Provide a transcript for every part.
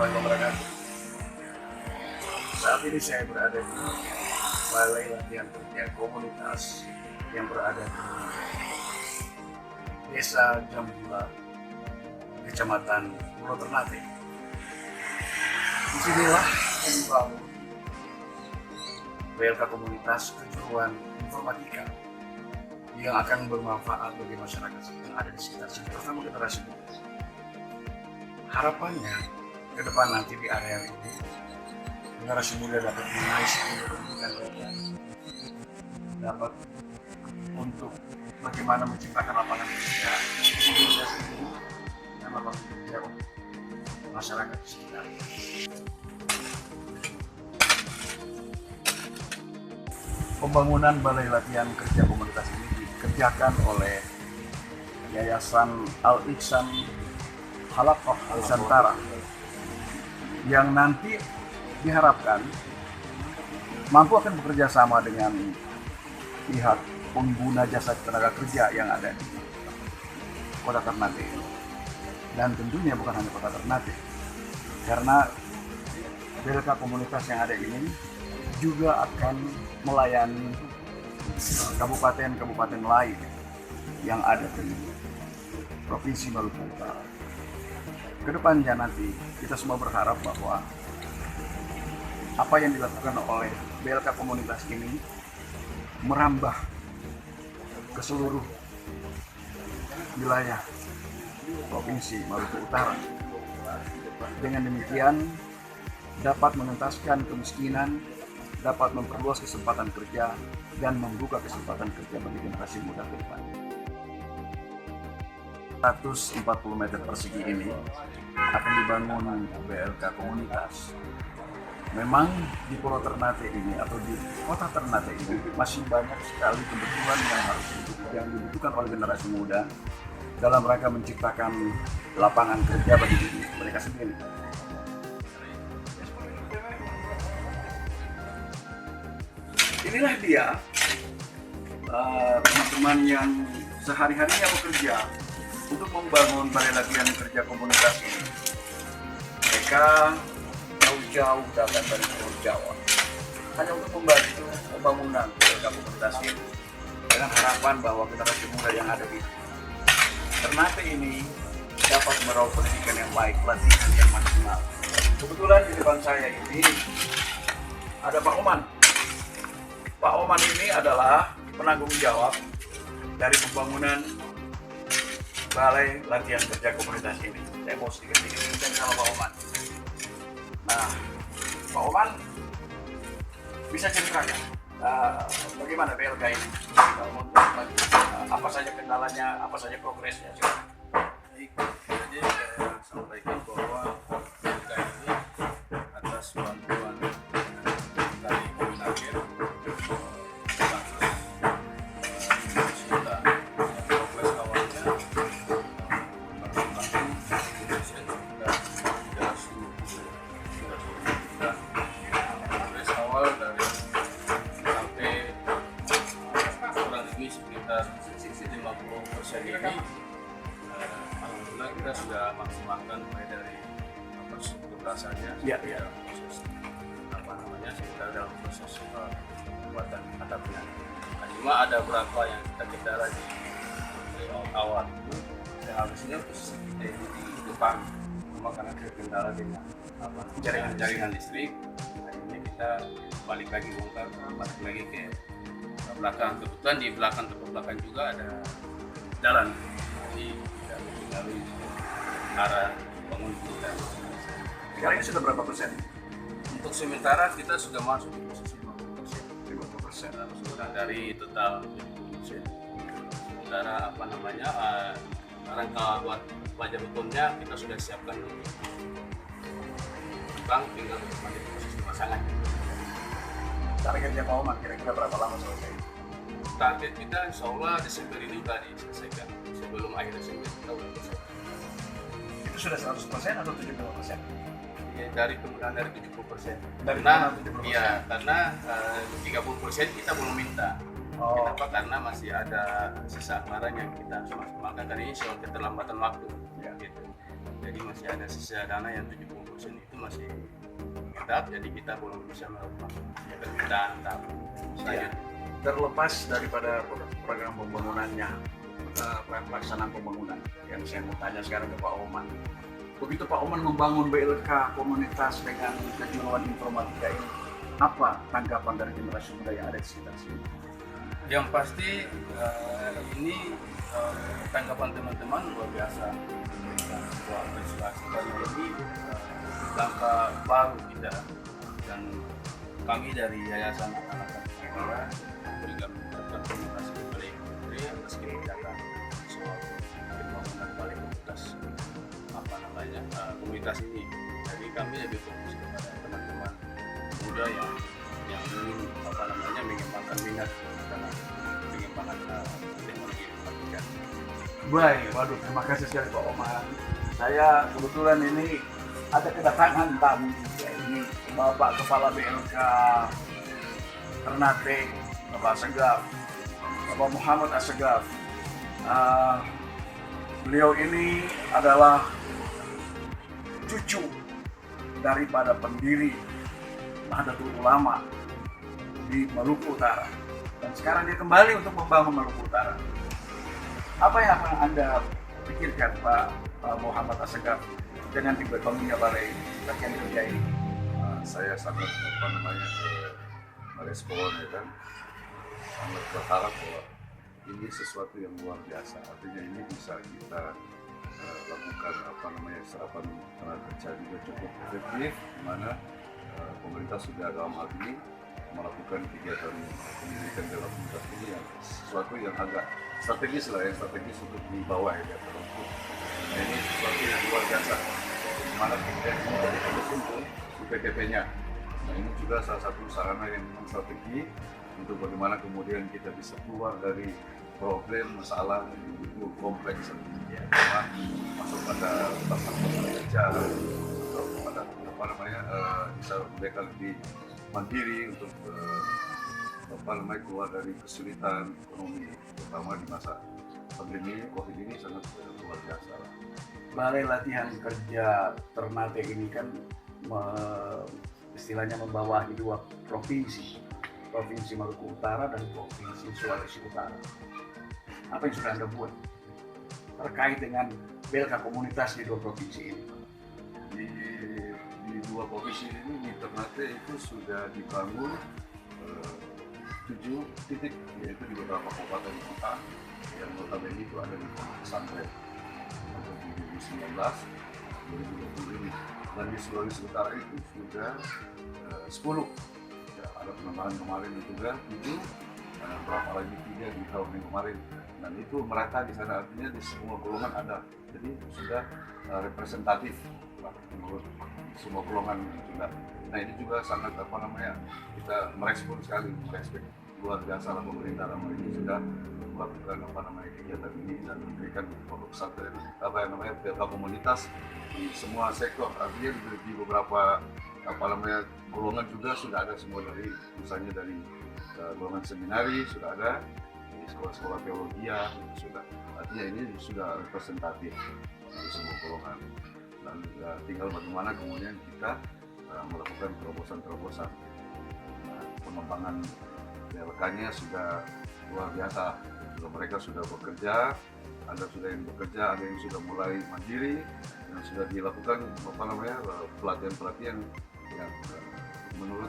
warahmatullahi wabarakatuh. Saat ini saya berada di Balai Latihan Kerja Komunitas yang berada di Desa Jambula, Kecamatan Pulau Ternate. Disinilah membangun BLK Komunitas Kejuruan Informatika yang akan bermanfaat bagi masyarakat yang ada di sekitar sini, terutama generasi muda. Harapannya ke depan nanti di area ini generasi muda dapat mengisi pendidikan mereka, dapat untuk bagaimana menciptakan lapangan kerja di dirinya sendiri dan lapangan kerja untuk masyarakat di sekitar. Pembangunan Balai Latihan Kerja Komunitas ini dikerjakan oleh Yayasan Al-Ihsan Halaqah Nusantara yang nanti diharapkan mampu akan bekerja sama dengan pihak pengguna jasa tenaga kerja yang ada di Kota Ternate. Dan tentunya bukan hanya Kota Ternate, karena BLK komunitas yang ada ini juga akan melayani kabupaten-kabupaten lain yang ada di Provinsi Maluku Utara. Kedepannya nanti kita semua berharap bahwa apa yang dilakukan oleh BLK komunitas ini merambah ke seluruh wilayah Provinsi Maluku Utara. Dengan demikian dapat mengentaskan kemiskinan, dapat memperluas kesempatan kerja, dan membuka kesempatan kerja bagi generasi muda ke depan. 140 meter persegi ini akan dibangun BLK komunitas. Memang di Pulau Ternate ini atau di Kota Ternate ini masih banyak sekali kebutuhan yang dibutuhkan oleh generasi muda dalam rangka menciptakan lapangan kerja bagi diri mereka sendiri. Inilah dia teman-teman yang sehari-harinya bekerja untuk membangun Balai Latihan Kerja Komunitas ini. Mereka jauh-jauh datang dari Pulau Jawa hanya untuk membantu pembangunan BLK Komunitas ini, dengan harapan bahwa generasi muda yang ada di Ternate ini dapat meraup pendidikan yang baik, pelatihan yang maksimal. Kebetulan di depan saya ini ada Pak Oman. Pak Oman ini adalah penanggung jawab dari pembangunan Balai Latihan Kerja Komunitas ini. Saya mau sedikit-sedikit bicara sama Pak Oman. Nah, Pak Oman bisa ceritakan bagaimana BLK ini? Apa saja kendalanya, apa saja progresnya? Baik, jadi saya sampaikan bahwa BLK ini atas bantuan dari Kemenaker progres awalnya progres awal dari sampai kurang lebih sekitar 50% ini. Alhamdulillah kita sudah maksimalkan mulai dari infrastruktur dasarnya, proses kita dalam proses pembuatan atapnya. Nah, cuma ada beberapa yang kita kendala di awal itu, seharusnya posisi kita ini di depan, cuma karena terkendala dengan jaringan listrik. Akhirnya kita balik lagi bongkar, balik lagi ke belakang. Kebetulan di belakang juga ada jalan, jadi tidak mengganggu arah bangun kita. Sekarang ini sudah berapa persen? Untuk sementara kita sudah masuk di posisi 50%. Sudah dari total 50%. Sementara rangka buat baja betonnya kita sudah siapkan dulu. Bang, tinggal masih proses pemasangan. Targetnya Pak Oman kira-kira berapa lama selesai? Target kita insya Allah Desember ini sudah diselesaikan. Sebelum akhir Desember kita sudah selesai. Itu sudah 100% atau 75%? Ya, dari penggunaan dari 70%. Dari Karena 70%? iya, karena 30% kita belum minta. Kenapa? Karena masih ada sisa anggaran yang kita harus maksimalkan, dari ini soal keterlambatan waktu. Ya. Gitu. Jadi masih ada sisa dana yang 70% itu masih ketat, jadi kita belum bisa melakukan kegiatan tahap Ya. Terlepas daripada program pembangunannya, pelaksanaan pembangunan, yang saya mau tanya sekarang ke Pak Oman. Begitu Pak Oman membangun BLK komunitas dengan kejuruan informatika ini, apa tanggapan dari generasi muda yang ada di sekitar sini? Yang pasti ini tanggapan teman-teman luar biasa. Sebuah prestasi baru ini langkah baru kita, dan kami dari Yayasan Anak-Anak Nusantara juga mengucapkan terima kasih kepada Ibu Menteri atas kebijakan suatu pembangunan balai komunitas komunitas ini. Jadi kami lebih fokus kepada teman-teman muda yang ingin mengembangkan minat dalam pengembangan teknologi informatika. Baik, waduh, terima kasih sekali Pak Oman. Saya kebetulan ini ada kedatangan tamu juga ini, Bapak Kepala BLK Ternate, Bapak Asegaf, Bapak Muhammad Asegaf. Beliau ini adalah cucu daripada pendiri Nahdlatul Ulama di Maluku Utara, dan sekarang dia kembali untuk membangun Maluku Utara. Apa yang akan Anda pikirkan Pak Muhammad Asegaf dengan dibangunnya balai latihan kerja ini? Saya sangat merespon, ya kan, sangat berharap bahwa ini sesuatu yang luar biasa. Artinya ini bisa kita lakukan serapan tenaga kerja juga cukup efektif, di mana pemerintah sudah dalam hal ini melakukan kegiatan pendidikan dalam komunitas ini yang sesuatu yang agak strategis untuk di bawah ya, tertentu. Nah, ini sesuatu yang luar biasa. Di mana kemudian dari untuk PTP-nya. Nah, ini juga salah satu sarana yang memang strategi untuk bagaimana kemudian kita bisa keluar dari problem masalah yang begitu kompleks, ya, masuk pada tempat kerja atau pada bisa mereka lebih mandiri untuk keluar dari kesulitan ekonomi, terutama di masa pandemi COVID ini sangat luar biasa. Balai latihan kerja Ternate ini kan istilahnya membawahi dua provinsi, Provinsi Maluku Utara dan Provinsi Sulawesi Utara. Apa yang sudah Anda buat terkait dengan BLK komunitas di dua provinsi ini? Di dua provinsi ini, di Ternate itu sudah dibangun 7 titik, yaitu di beberapa kabupaten kota yang notabene itu ada di pesantren untuk 2019, 2020 ini. Dan di Sulawesi Utara itu sudah 10. Ya, ada penambahan kemarin juga 7, berapa lagi 3 di tahun yang kemarin. Dan itu merata di sana, artinya di semua golongan ada. Jadi sudah representatif menurut semua golongan juga. Nah, ini juga sangat kita merespon sekali, merespek luar biasa lah pemerintah dalam ini sudah melakukan kegiatan ini dan memberikan produk pesantren BLK komunitas di semua sektor. Artinya di beberapa golongan juga sudah ada semua, dari misalnya dari golongan seminari sudah ada, di sekolah-sekolah teologi sudah. Artinya ini sudah representatif di semua golongan, dan tinggal bagaimana kemudian kita melakukan terobosan-terobosan. Pengembangan BLK-nya sudah luar biasa. Mereka sudah bekerja, ada sudah yang bekerja, ada yang sudah mulai mandiri, dan sudah dilakukan pelatihan-pelatihan yang menurut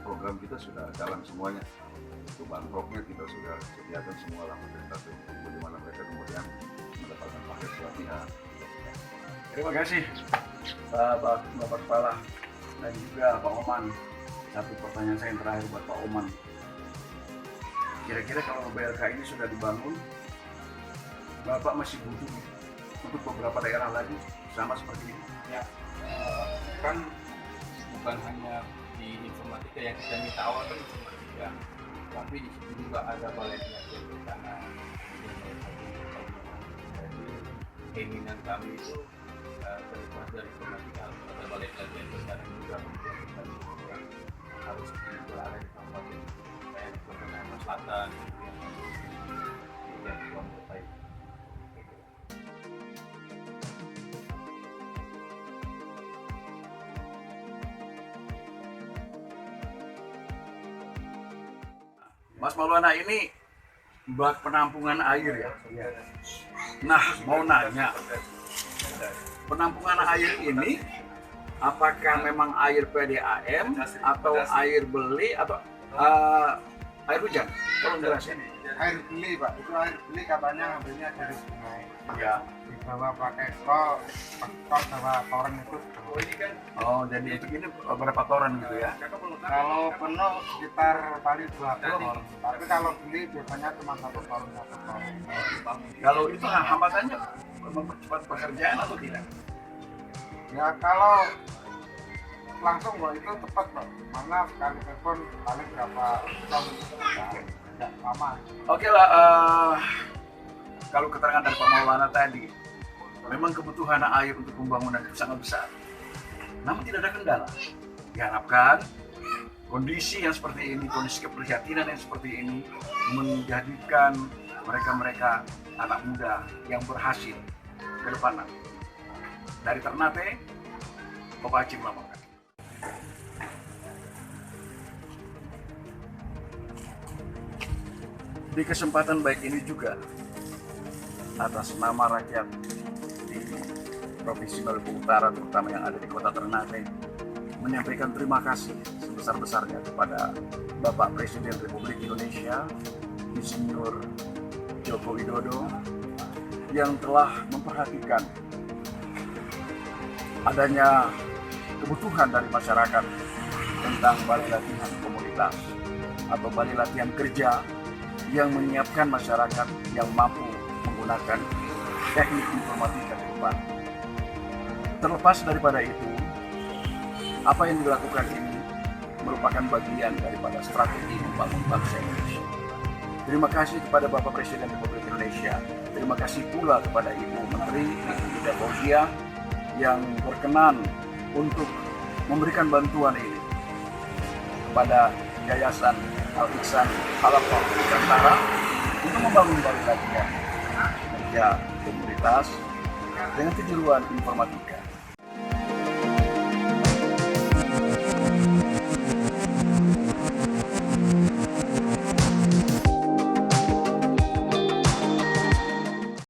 program kita sudah jalan semuanya. Untuk bahan pokoknya kita sudah sediakan semua lah pemerintah untuk bagaimana mereka kemudian mendapatkan paket pelatihan. Terima kasih Bapak Kepala dan juga Pak Oman. Satu pertanyaan saya yang terakhir buat Pak Oman. Kira-kira kalau BLK ini sudah dibangun, Bapak masih butuh untuk beberapa daerah lagi sama seperti ini? Ya, kan bukan hanya di informatika yang kita minta awal kan informatika, tapi di situ juga ada balai latihan bencana. Jadi keinginan kami itu terlepas dari informatika ada balai latihan bencana juga, kemudian kita harus berada di tempat yang kayak di Kota Selatan, kemudian di Lombok Baik. Mas Maulana ini bak penampungan air ya. Nah, mau nanya, penampungan air ini apakah memang air PDAM atau air beli atau air hujan? Tolong jelasin. Air beli Pak, itu air beli katanya ngambilnya dari sungai. Ya. Dibawa pakai kol bawa toren itu. Oh, jadi untuk ini berapa toren gitu ya? Kalau penuh sekitar kali 20, tapi kalau beli biasanya cuma 1 toren. Kalau itu hambatannya mempercepat pekerjaan atau tidak? Ya kalau langsung Pak itu tepat Pak, mana sekali telepon paling berapa jam, tidak lama. Oke lah, kalau keterangan dari Pak Maulana tadi, memang kebutuhan air untuk pembangunan itu sangat besar. Namun tidak ada kendala. Diharapkan kondisi yang seperti ini, kondisi keprihatinan yang seperti ini menjadikan mereka-mereka anak muda yang berhasil ke depan. Dari Ternate, Bapak Haji melaporkan. Di kesempatan baik ini juga, atas nama rakyat di Provinsi Maluku Utara, terutama yang ada di Kota Ternate, menyampaikan terima kasih sebesar-besarnya kepada Bapak Presiden Republik Indonesia, Insinyur Joko Widodo, yang telah memperhatikan adanya kebutuhan dari masyarakat tentang bali latihan komunitas atau bali latihan kerja yang menyiapkan masyarakat yang mampu menggunakan teknik informatika ke depan. Terlepas daripada itu, apa yang dilakukan ini merupakan bagian daripada strategi membangun bangsa Indonesia. Terima kasih kepada Bapak Presiden Republik Indonesia. Terima kasih pula kepada Ibu Menteri, Ibu Ida Fauzia, yang berkenan untuk memberikan bantuan ini kepada Yayasan Al-Ihsan Al-Falah Nusantara untuk membangun bali latihan kerja komunitas dengan kejuruan informatika.